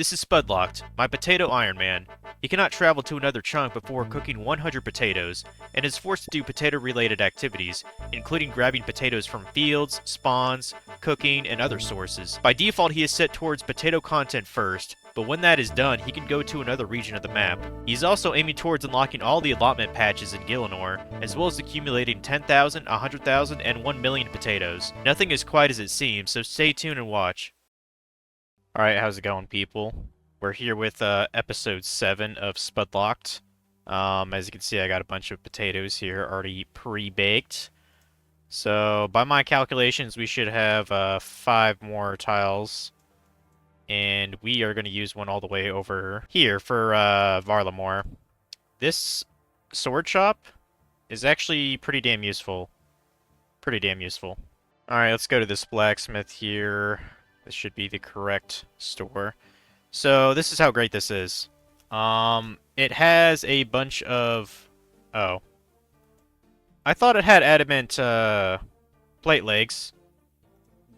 This is Spudlocked, my potato Ironman. He cannot travel to another chunk before cooking 100 potatoes, and is forced to do potato-related activities, including grabbing potatoes from fields, spawns, cooking, and other sources. By default, he is set towards potato content first, but when that is done, he can go to another region of the map. He's also aiming towards unlocking all the allotment patches in Gielinor, as well as accumulating 10,000, 100,000, and 1 million potatoes. Nothing is quite as it seems, so stay tuned and watch. Alright, how's it going, people? We're here with episode 7 of Spudlocked. As you can see, I got a bunch of potatoes here already pre-baked. So, by my calculations, we should have 5 more tiles. And we are going to use one all the way over here for Varlamore. This sword shop is actually pretty damn useful. Pretty damn useful. Alright, let's go to this blacksmith here. This should be the correct store. So, this is how great this is. It has a bunch of... Oh. I thought it had adamant, plate legs.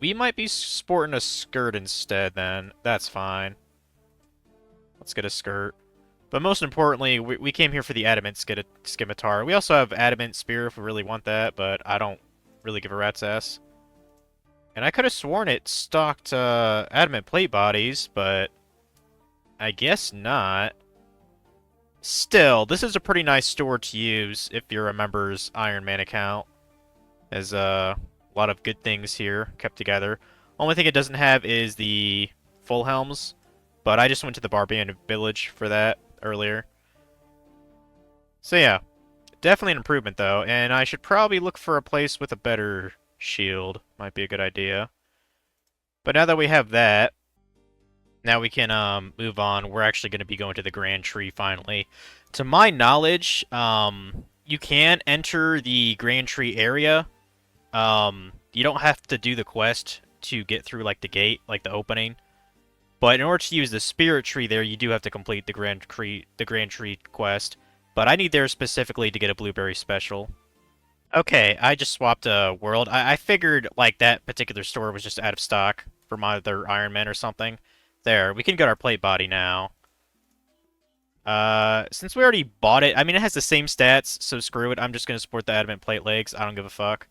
We might be sporting a skirt instead, then. That's fine. Let's get a skirt. But most importantly, we came here for the adamant scimitar. We also have adamant spear if we really want that, but I don't really give a rat's ass. And I could have sworn it stocked adamant plate bodies, but I guess not. Still, this is a pretty nice store to use if you're a member's Ironman account. There's a lot of good things here kept together. Only thing it doesn't have is the full helms, but I just went to the Barbarian Village for that earlier. So yeah, definitely an improvement though, and I should probably look for a place with a better shield. Might be a good idea. But now that we have that, now we can move on. We're actually going to be going to the Grand Tree finally. To my knowledge, you can enter the Grand Tree area. You don't have to do the quest to get through like the gate, like the opening. But in order to use the Spirit Tree there, you do have to complete the Grand Tree quest. But I need there specifically to get a Blueberry Special. Okay, I just swapped a world. I figured, like, that particular store was just out of stock for my other Ironman or something. There, we can get our plate body now. Since we already bought it, I mean, it has the same stats, so screw it. I'm just gonna support the adamant plate legs. I don't give a fuck.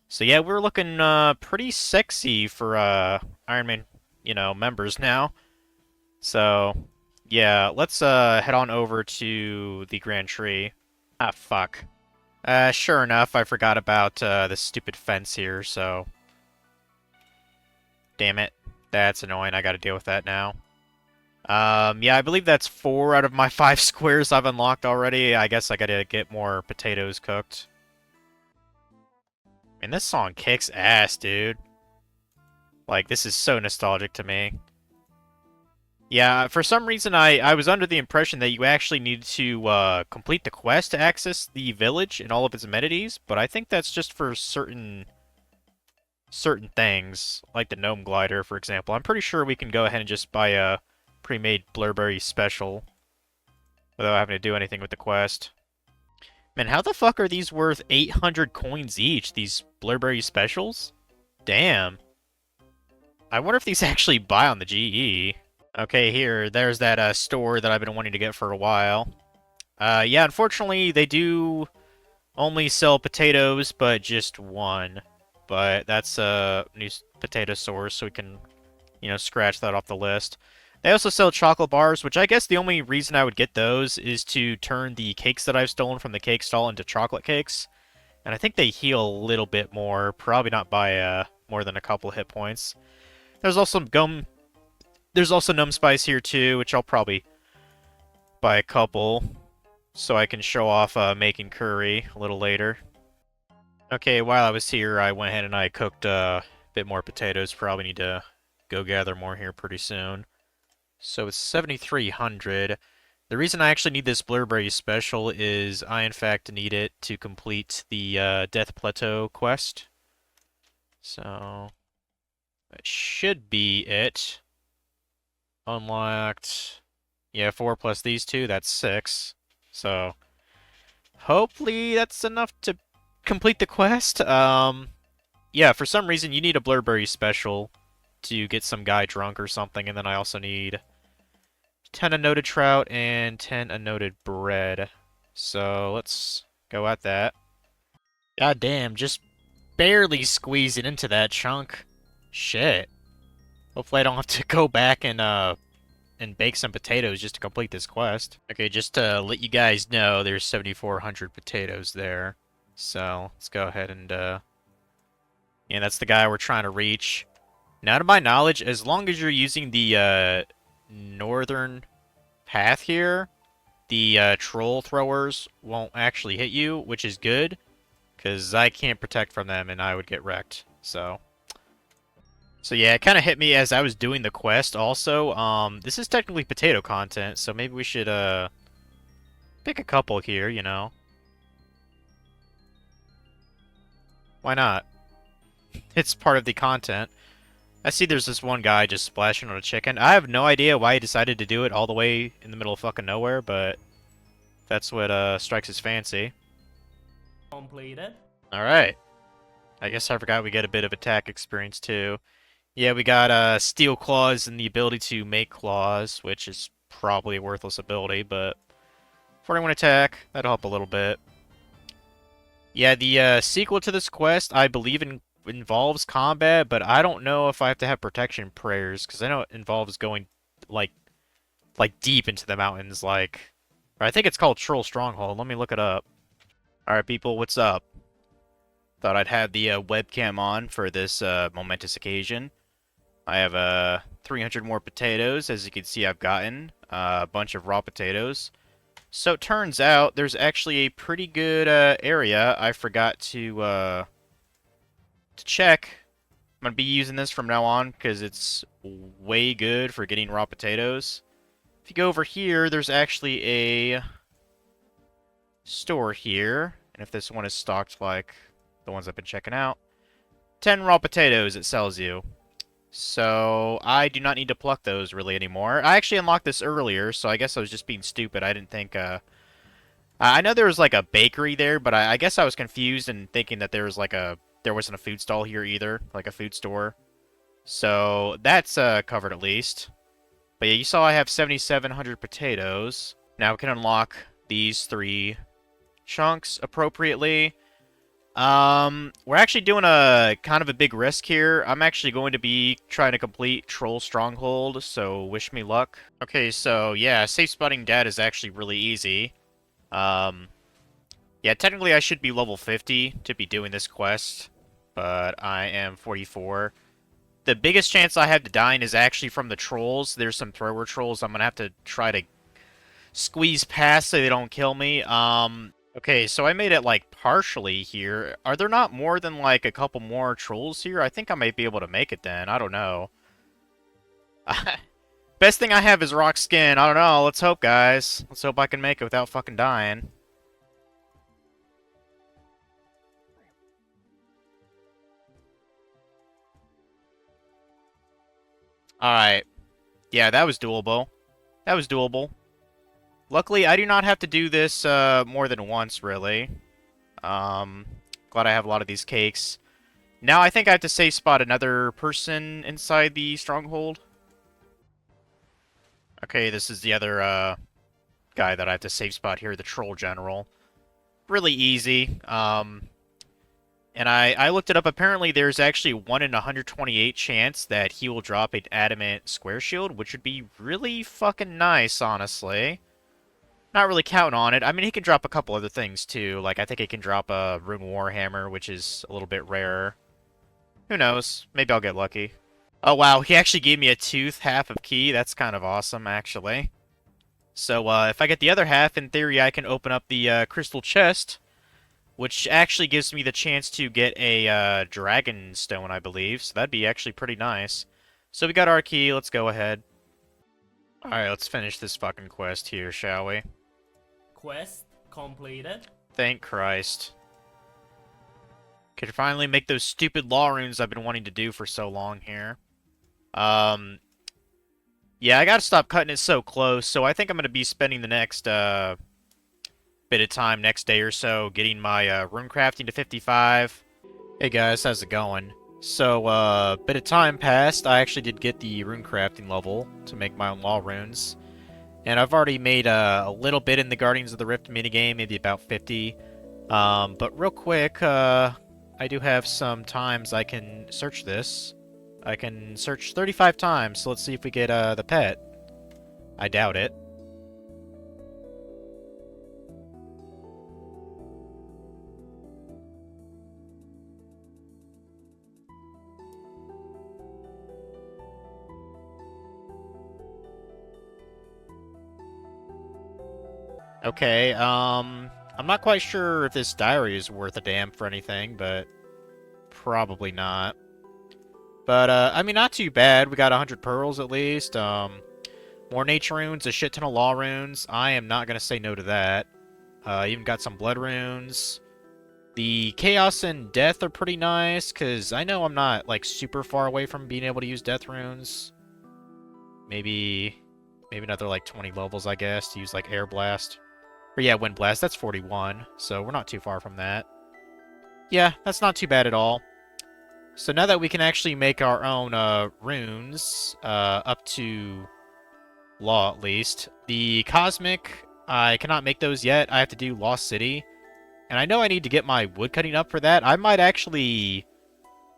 So yeah, we're looking, pretty sexy for, Ironman, you know, members now. So, yeah, let's, head on over to the Grand Tree. Ah, fuck. Sure enough, I forgot about, this stupid fence here, so... Damn it. That's annoying, I gotta deal with that now. Yeah, I believe that's 4 out of my 5 squares I've unlocked already. I guess I gotta get more potatoes cooked. And this song kicks ass, dude. Like, this is so nostalgic to me. Yeah, for some reason I was under the impression that you actually needed to complete the quest to access the village and all of its amenities, but I think that's just for certain things, like the gnome glider, for example. I'm pretty sure we can go ahead and just buy a pre-made Blueberry Special without having to do anything with the quest. Man, how the fuck are these worth 800 coins each, these Blueberry Specials? Damn. I wonder if these actually buy on the GE. Okay, there's that store that I've been wanting to get for a while. Yeah, unfortunately, they do only sell potatoes, but just one. But that's a new potato source, so we can, you know, scratch that off the list. They also sell chocolate bars, which I guess the only reason I would get those is to turn the cakes that I've stolen from the cake stall into chocolate cakes. And I think they heal a little bit more, probably not by more than a couple hit points. There's also gum. There's also Numb Spice here too, which I'll probably buy a couple, so I can show off making curry a little later. Okay, while I was here, I went ahead and I cooked a bit more potatoes. Probably need to go gather more here pretty soon. So it's 7,300. The reason I actually need this Blueberry Special is I, in fact, need it to complete the Death Plateau quest. So that should be it. Unlocked. Yeah, 4 plus these 2, that's 6. So, hopefully that's enough to complete the quest. Yeah, for some reason you need a Blueberry Special to get some guy drunk or something, and then I also need 10 unnoted trout and 10 unnoted bread. So let's go at that. God damn, just barely squeezing into that chunk. Shit. Hopefully I don't have to go back and bake some potatoes just to complete this quest. Okay, just to let you guys know, there's 7,400 potatoes there. So let's go ahead and yeah, that's the guy we're trying to reach. Now, to my knowledge, as long as you're using the northern path here, the troll throwers won't actually hit you, which is good, because I can't protect from them and I would get wrecked. So yeah, it kind of hit me as I was doing the quest also. This is technically potato content, so maybe we should pick a couple here, you know. Why not? It's part of the content. I see there's this one guy just splashing on a chicken. I have no idea why he decided to do it all the way in the middle of fucking nowhere, but that's what strikes his fancy. Completed. Alright. I guess I forgot we get a bit of attack experience too. Yeah, we got steel claws and the ability to make claws, which is probably a worthless ability, but 41 attack, that'll help a little bit. Yeah, the sequel to this quest, I believe involves combat, but I don't know if I have to have protection prayers, because I know it involves going, like deep into the mountains, like... Or I think it's called Troll Stronghold. Let me look it up. Alright, people, what's up? Thought I'd have the webcam on for this momentous occasion. I have 300 more potatoes, as you can see I've gotten. A bunch of raw potatoes. So it turns out there's actually a pretty good area I forgot to check. I'm going to be using this from now on because it's way good for getting raw potatoes. If you go over here, there's actually a store here. And if this one is stocked like the ones I've been checking out, 10 raw potatoes it sells you. So I do not need to pluck those really anymore. I actually unlocked this earlier, so I guess I was just being stupid. I didn't think... I know there was like a bakery there, but I guess I was confused and thinking that there was like there wasn't a food stall here either, like a food store. So that's covered at least. But yeah, you saw I have 7,700 potatoes. Now we can unlock these 3 chunks appropriately. We're actually doing a kind of a big risk here. I'm actually going to be trying to complete Troll Stronghold, so wish me luck. Okay, so yeah, safe spotting dad is actually really easy. Yeah, technically I should be level 50 to be doing this quest, but I am 44. The biggest chance I have to dying is actually from the trolls. There's some thrower trolls I'm gonna have to try to squeeze past so they don't kill me. Okay, so I made it, like, partially here. Are there not more than, like, a couple more trolls here? I think I might be able to make it then. I don't know. Best thing I have is rock skin. I don't know. Let's hope, guys. Let's hope I can make it without fucking dying. Alright. Yeah, that was doable. That was doable. Luckily, I do not have to do this more than once, really. Glad I have a lot of these cakes. Now I think I have to safe spot another person inside the stronghold. Okay, this is the other guy that I have to safe spot here, the troll general. Really easy. And I looked it up. Apparently, there's actually 1 in 128 chance that he will drop an adamant square shield, which would be really fucking nice, honestly. Not really counting on it. I mean, he can drop a couple other things, too. Like, I think he can drop a Rune Warhammer, which is a little bit rarer. Who knows? Maybe I'll get lucky. Oh, wow. He actually gave me a tooth half of key. That's kind of awesome, actually. So, if I get the other half, in theory, I can open up the crystal chest, which actually gives me the chance to get a dragon stone, I believe. So that'd be actually pretty nice. So we got our key. Let's go ahead. Alright, let's finish this fucking quest here, shall we? Quest completed. Thank Christ. Could finally make those stupid law runes I've been wanting to do for so long here. Yeah, I gotta stop cutting it so close, so I think I'm gonna be spending the next, bit of time next day or so getting my, rune crafting to 55. Hey guys, how's it going? So, bit of time passed. I actually did get the rune crafting level to make my own law runes. And I've already made a little bit in the Guardians of the Rift minigame, maybe about 50. But real quick, I do have some times I can search this. I can search 35 times, so let's see if we get the pet. I doubt it. Okay, I'm not quite sure if this diary is worth a damn for anything, but probably not. But, I mean, not too bad. We got 100 pearls at least. More nature runes, a shit ton of law runes. I am not gonna say no to that. Even got some blood runes. The chaos and death are pretty nice, because I know I'm not, like, super far away from being able to use death runes. Maybe another, like, 20 levels, I guess, to use, like, air blast. Or yeah, wind blast, that's 41, so we're not too far from that. Yeah, that's not too bad at all. So now that we can actually make our own runes, up to law at least. The cosmic, I cannot make those yet. I have to do Lost City. And I know I need to get my wood cutting up for that. I might actually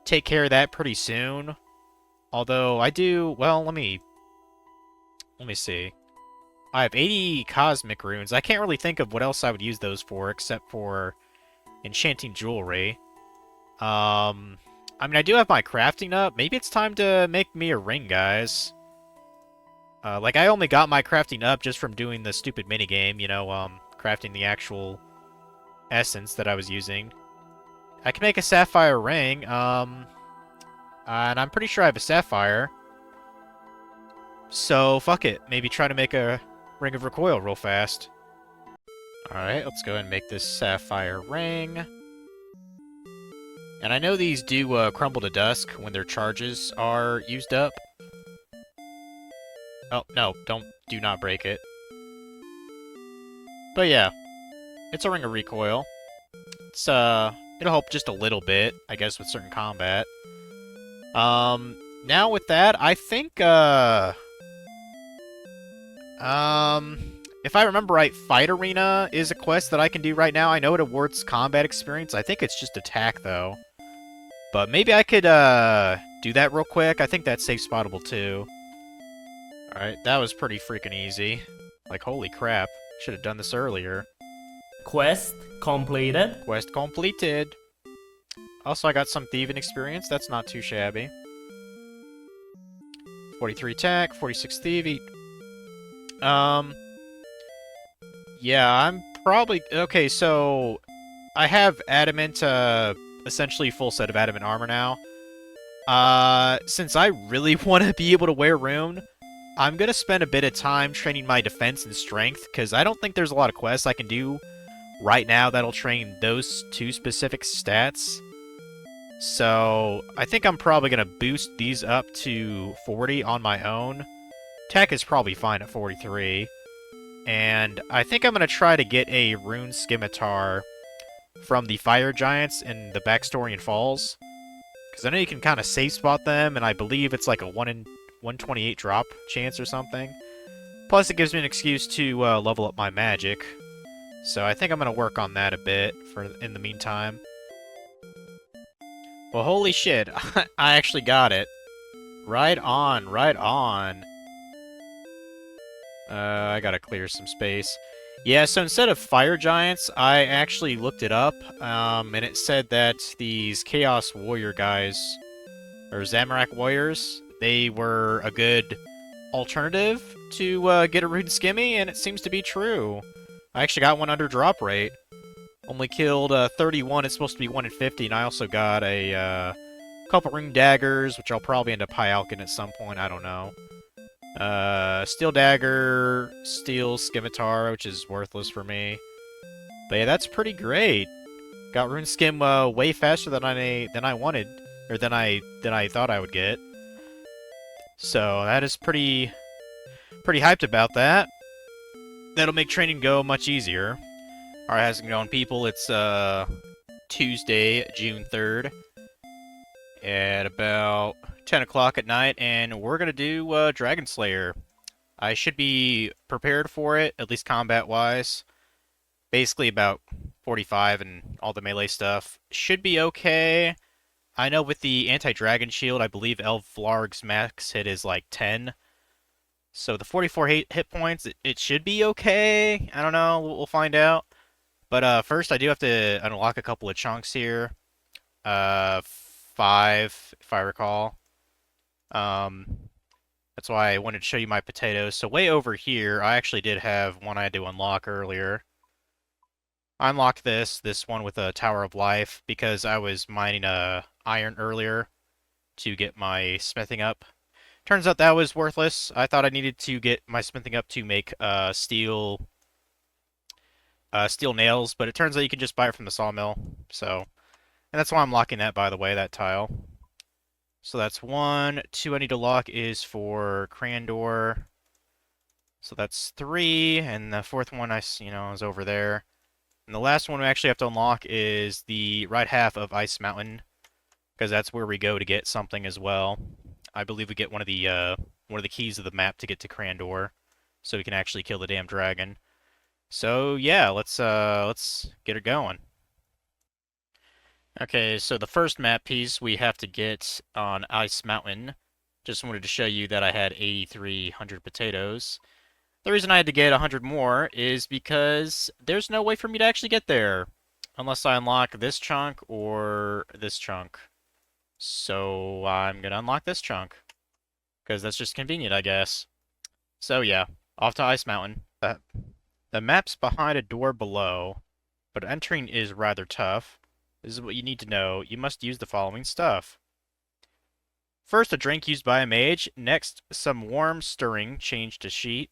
take care of that pretty soon. Although I do, well, let me see. I have 80 cosmic runes. I can't really think of what else I would use those for except for enchanting jewelry. I mean, I do have my crafting up. Maybe it's time to make me a ring, guys. Like, I only got my crafting up just from doing the stupid minigame, you know, crafting the actual essence that I was using. I can make a sapphire ring, and I'm pretty sure I have a sapphire. So, fuck it. Maybe try to make a ring of recoil real fast. Alright, let's go ahead and make this sapphire ring. And I know these do crumble to dust when their charges are used up. Oh, no, do not break it. But yeah, it's a ring of recoil. It's, it'll help just a little bit, I guess, with certain combat. Now with that, I think, if I remember right, Fight Arena is a quest that I can do right now. I know it awards combat experience. I think it's just attack, though. But maybe I could, do that real quick. I think that's safe spottable, too. Alright, that was pretty freaking easy. Like, holy crap. Should have done this earlier. Quest completed. Quest completed. Also, I got some thieving experience. That's not too shabby. 43 attack, 46 thieving. Yeah, I'm probably... Okay, so... I have adamant, essentially full set of adamant armor now. Since I really want to be able to wear rune, I'm gonna spend a bit of time training my defense and strength, because I don't think there's a lot of quests I can do right now that'll train those two specific stats. So, I think I'm probably gonna boost these up to 40 on my own. Tech is probably fine at 43. And I think I'm gonna try to get a rune scimitar from the fire giants in the Backstorian Falls. Because I know you can kind of safe spot them, and I believe it's like a 1 in 128 drop chance or something. Plus, it gives me an excuse to level up my magic. So I think I'm going to work on that a bit for in the meantime. Well, holy shit. I actually got it. Right on, right on. I gotta clear some space. Yeah, so instead of fire giants, I actually looked it up, and it said that these Chaos Warrior guys, or Zamorak Warriors, they were a good alternative to get a rune skimmy, and it seems to be true. I actually got one under drop rate. Only killed 31, it's supposed to be 1 in 50, and I also got a couple rune daggers, which I'll probably end up high alching at some point, I don't know. Steel dagger, steel scimitar, which is worthless for me. But yeah, that's pretty great. Got rune skim way faster than I wanted, or than I thought I would get. So that is pretty hyped about that. That'll make training go much easier. Alright, how's it going, people? It's Tuesday, June 3rd. At about 10 o'clock at night, and we're gonna do Dragon Slayer. I should be prepared for it, at least combat-wise. Basically about 45 and all the melee stuff. Should be okay. I know with the anti-dragon shield, I believe Vlarg's max hit is like 10. So the 44 hit points, it should be okay. I don't know. We'll find out. But first, I do have to unlock a couple of chunks here. 5, if I recall. That's why I wanted to show you my potatoes. So way over here, I actually did have one I had to unlock earlier. I unlocked this one with a Tower of Life, because I was mining iron earlier to get my smithing up. Turns out that was worthless. I thought I needed to get my smithing up to make steel nails, but it turns out you can just buy it from the sawmill. So, and that's why I'm locking that, by the way, that tile. So that's 1. 2 I need to lock is for Crandor. So that's 3, and the 4th one is over there. And the last one we actually have to unlock is the right half of Ice Mountain, because that's where we go to get something as well. I believe we get one of the keys of the map to get to Crandor, so we can actually kill the damn dragon. So yeah, let's get it going. Okay, so the first map piece we have to get on Ice Mountain. Just wanted to show you that I had 8,300 potatoes. The reason I had to get 100 more is because there's no way for me to actually get there unless I unlock this chunk or this chunk. So I'm gonna unlock this chunk because that's just convenient, I guess. So yeah, off to Ice Mountain. The map's behind a door below, but entering is rather tough. This is what you need to know. You must use the following stuff. First, a drink used by a mage. Next, some warm stirring changed to sheet.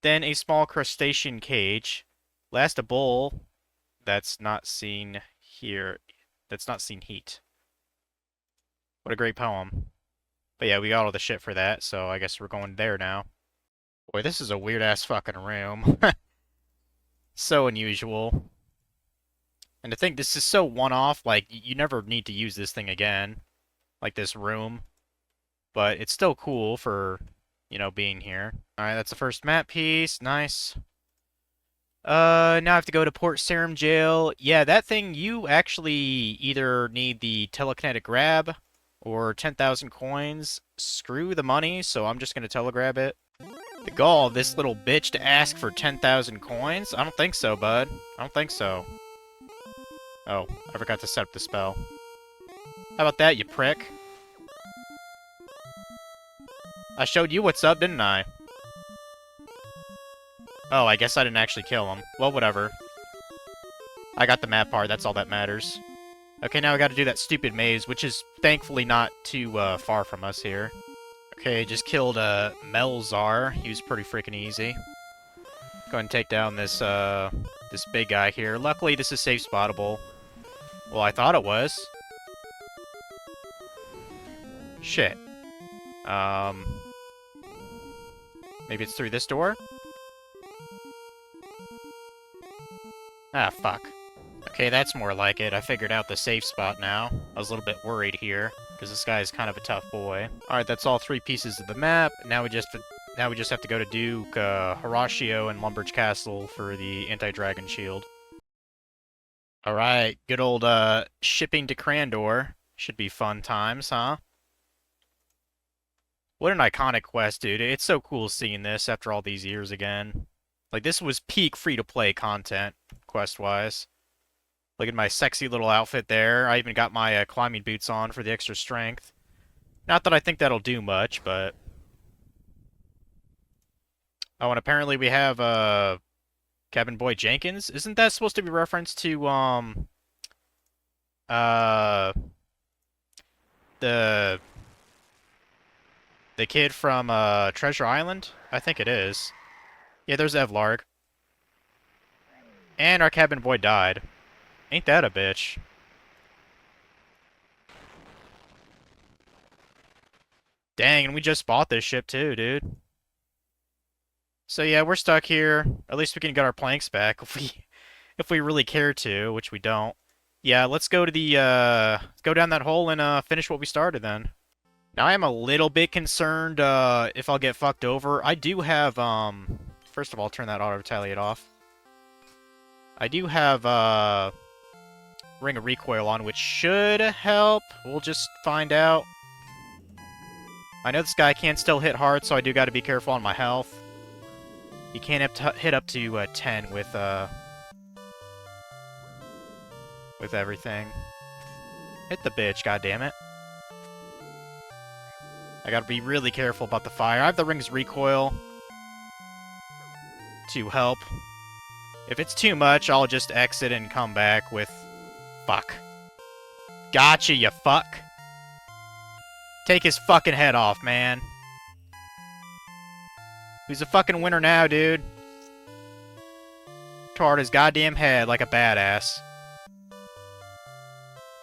Then a small crustacean cage. Last, a bowl that's not seen here. That's not seen heat. What a great poem. But yeah, we got all the shit for that, so I guess we're going there now. Boy, this is a weird-ass fucking room. So unusual. And to think this is so one-off, like, you never need to use this thing again. Like this room. But it's still cool for, being here. Alright, that's the first map piece. Nice. Now I have to go to Port Sarim Jail. Yeah, that thing, you actually either need the telekinetic grab or 10,000 coins. Screw the money, so I'm just gonna telegrab it. The gall of this little bitch to ask for 10,000 coins? I don't think so, bud. I don't think so. Oh, I forgot to set up the spell. How about that, you prick? I showed you what's up, didn't I? Oh, I guess I didn't actually kill him. Well, whatever. I got the map part, that's all that matters. Okay, now I gotta do that stupid maze, which is thankfully not too far from us here. Okay, just killed Melzar. He was pretty freaking easy. Go ahead and take down this this big guy here. Luckily, this is safe spottable. Well, I thought it was. Shit. Maybe it's through this door? Ah, fuck. Okay, that's more like it. I figured out the safe spot now. I was a little bit worried here, because this guy is kind of a tough boy. Alright, that's all 3 pieces of the map. Now we just have to go to Duke, Horatio, and Lumbridge Castle for the anti-dragon shield. Alright, good old, shipping to Crandor. Should be fun times, huh? What an iconic quest, dude. It's so cool seeing this after all these years again. Like, this was peak free-to-play content, quest-wise. Look at my sexy little outfit there. I even got my climbing boots on for the extra strength. Not that I think that'll do much, but... Oh, and apparently we have, Cabin Boy Jenkins. Isn't that supposed to be reference to, the kid from, Treasure Island? I think it is. Yeah, there's Evlarg. And our cabin boy died. Ain't that a bitch? Dang, and we just bought this ship too, dude. So yeah, we're stuck here. At least we can get our planks back if we really care to, which we don't. Yeah, let's go to the go down that hole and finish what we started then. Now I am a little bit concerned if I'll get fucked over. I do have, first of all, turn that auto-retaliate off. I do have, Ring of Recoil on, which should help. We'll just find out. I know this guy can still hit hard, so I do got to be careful on my health. He can't hit up to 10 with everything. Hit the bitch, goddammit. I gotta be really careful about the fire. I have the Ring's Recoil to help. If it's too much, I'll just exit and come back with... Fuck. Gotcha, you fuck. Take his fucking head off, man. Who's a fucking winner now, dude? Toward his goddamn head like a badass.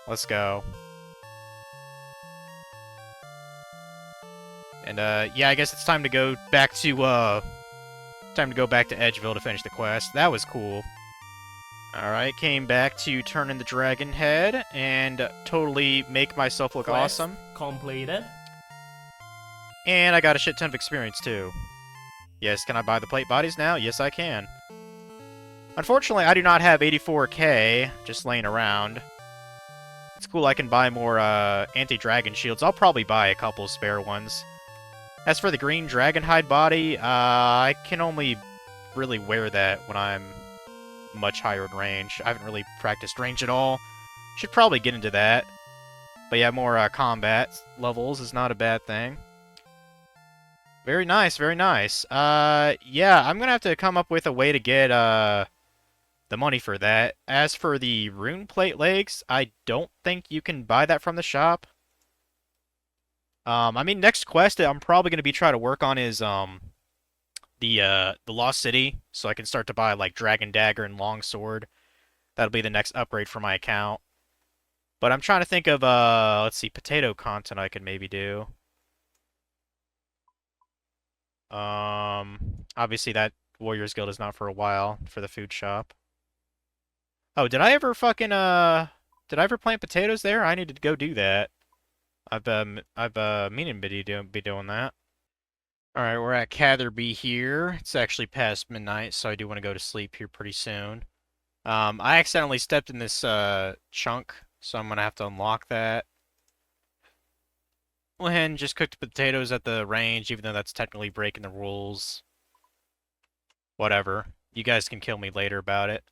Let's go. And, yeah, I guess it's time to go back to, Edgeville to finish the quest. That was cool. Alright, came back to turn in the dragon head and totally make myself look Quest awesome. completed. And I got a shit ton of experience, too. Yes, can I buy the plate bodies now? Yes, I can. Unfortunately, I do not have 84k just laying around. It's cool I can buy more, anti-dragon shields. I'll probably buy a couple spare ones. As for the green dragon hide body, I can only really wear that when I'm much higher in range. I haven't really practiced range at all. Should probably get into that. But yeah, more combat levels is not a bad thing. Very nice, very nice. Yeah, I'm gonna have to come up with a way to get the money for that. As for the rune plate legs, I don't think you can buy that from the shop. I mean, next quest I'm probably gonna be trying to work on is the Lost City, so I can start to buy like Dragon Dagger and Longsword. That'll be the next upgrade for my account. But I'm trying to think of let's see, potato content I could maybe do. Obviously that Warriors Guild is not for a while for the food shop. Oh, did I ever fucking did I ever plant potatoes there? I need to go do that. I've meaning to be doing that. Alright, we're at Catherby here. It's actually past midnight, so I do want to go to sleep here pretty soon. I accidentally stepped in this chunk, so I'm gonna have to unlock that. Went ahead and just cooked potatoes at the range, even though that's technically breaking the rules. Whatever. You guys can kill me later about it.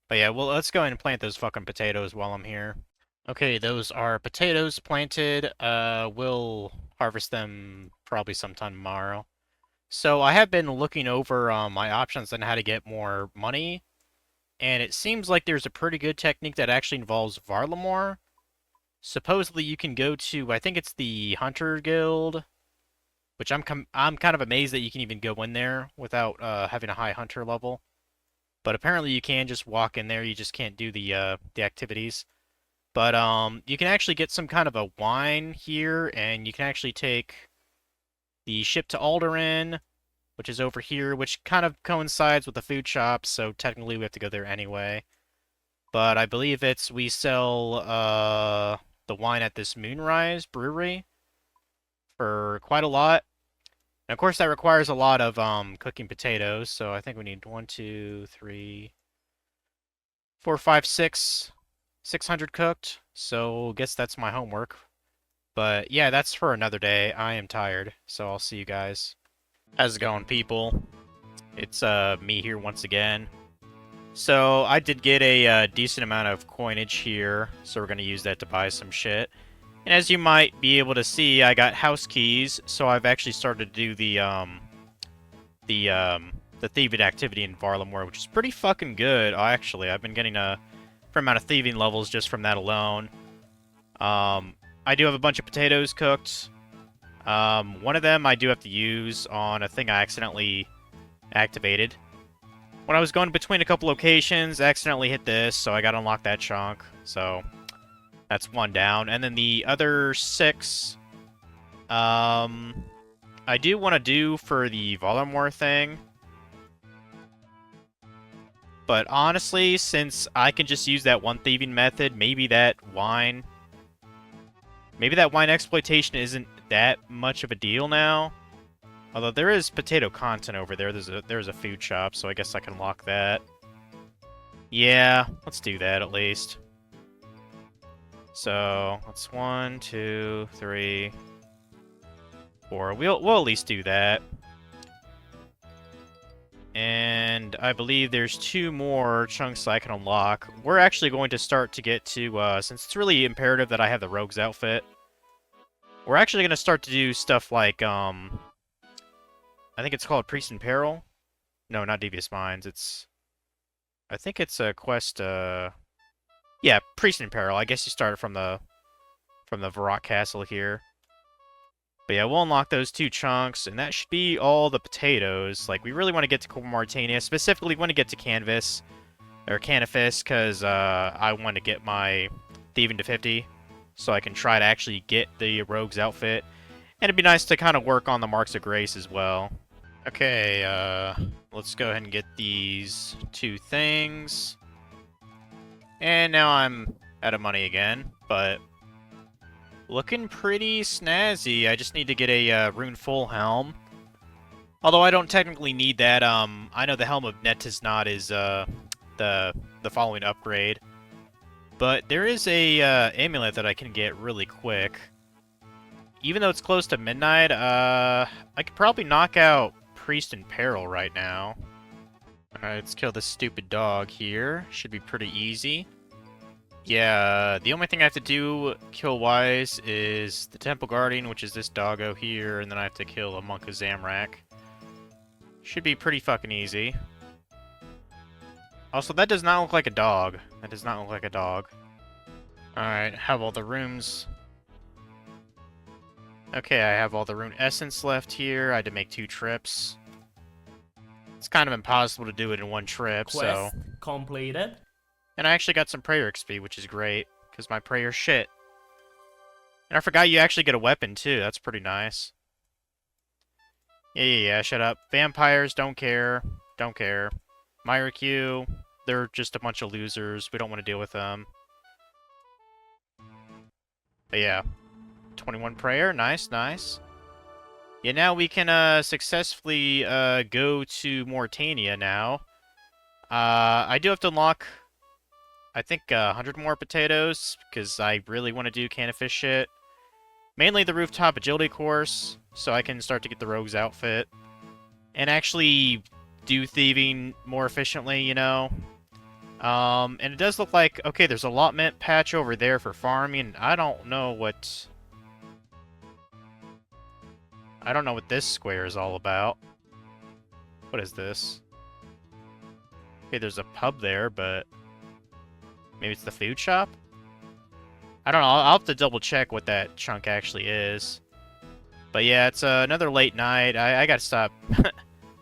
But yeah, well, let's go ahead and plant those fucking potatoes while I'm here. Okay, those are potatoes planted. We'll harvest them probably sometime tomorrow. So I have been looking over my options on how to get more money. And it seems like there's a pretty good technique that actually involves Varlamore. Supposedly you can go to, I think it's the Hunter Guild, which I'm kind of amazed that you can even go in there without having a high Hunter level. But apparently you can just walk in there, you just can't do the activities. But you can actually get some kind of a wine here, and you can actually take the ship to Alderaan, which is over here, which kind of coincides with the food shop, so technically we have to go there anyway. But I believe we sell the wine at this Moonrise Brewery for quite a lot. And of course that requires a lot of cooking potatoes, so I think we need 1, 2, 3, 4, 5, 6... 600 cooked, so guess that's my homework. But yeah, that's for another day. I am tired, so I'll see you guys. How's it going, people? It's me here once again. So I did get a decent amount of coinage here, so we're gonna use that to buy some shit. And as you might be able to see, I got house keys, so I've actually started to do the thieving activity in Varlamore, which is pretty fucking good. Oh, actually, I've been getting a fair amount of thieving levels just from that alone. I do have a bunch of potatoes cooked. One of them I do have to use on a thing I accidentally activated. When I was going between a couple locations, I accidentally hit this, so I gotta unlock that chunk. So, that's one down. And then the other 6, I do want to do for the Varlamore thing. But honestly, since I can just use that one thieving method, maybe that wine exploitation isn't that much of a deal now. Although there is potato content over there. There's a food shop, so I guess I can lock that. Yeah, let's do that at least. So that's 1, 2, 3, 4. We'll at least do that. And I believe there's 2 more chunks I can unlock. We're actually going to start to get to, since it's really imperative that I have the rogue's outfit, we're actually going to start to do stuff like, I think it's called Priest in Peril. No, not Devious Minds. I think it's a quest, yeah, Priest in Peril. I guess you start from the Varrock Castle here. But yeah, we'll unlock those 2 chunks, and that should be all the potatoes. Like, we really want to get to Martania. Specifically, want to get to Canvas, or Canifis, because I want to get my Thieving to 50, so I can try to actually get the Rogue's outfit. And it'd be nice to kind of work on the Marks of Grace as well. Okay, let's go ahead and get these 2 things. And now I'm out of money again, but looking pretty snazzy. I just need to get a Rune Full Helm. Although I don't technically need that. I know the Helm of Netisnot is the following upgrade. But there is a amulet that I can get really quick. Even though it's close to midnight, I could probably knock out Priest in Peril right now. Alright, let's kill this stupid dog here. Should be pretty easy. Yeah, the only thing I have to do kill-wise is the Temple Guardian, which is this doggo here, and then I have to kill a Monk of Zamrak. Should be pretty fucking easy. Also, that does not look like a dog. That does not look like a dog. Alright, have all the rooms. Okay, I have all the rune essence left here. I had to make 2 trips. It's kind of impossible to do it in 1 trip, Quest completed. And I actually got some prayer XP, which is great, because my prayer's shit. And I forgot you actually get a weapon, too. That's pretty nice. Yeah, shut up. Vampires, don't care. Don't care. Myriq, they're just a bunch of losers. We don't want to deal with them. But yeah. 21 prayer. Nice, nice. Yeah, now we can successfully go to Moritania now. I do have to unlock, I think, 100 more potatoes, because I really want to do Canifis shit. Mainly the rooftop agility course, so I can start to get the rogue's outfit. And actually do thieving more efficiently, you know? And it does look like, okay, there's a allotment patch over there for farming. I don't know what this square is all about. What is this? Okay, there's a pub there, but maybe it's the food shop? I don't know. I'll have to double check what that chunk actually is. But yeah, it's another late night. I gotta stop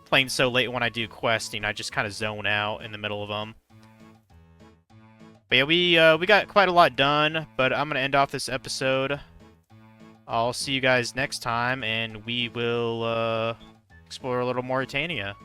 playing so late when I do questing. I just kind of zone out in the middle of them. But yeah, we got quite a lot done, but I'm gonna end off this episode. I'll see you guys next time, and we will explore a little Mauritania.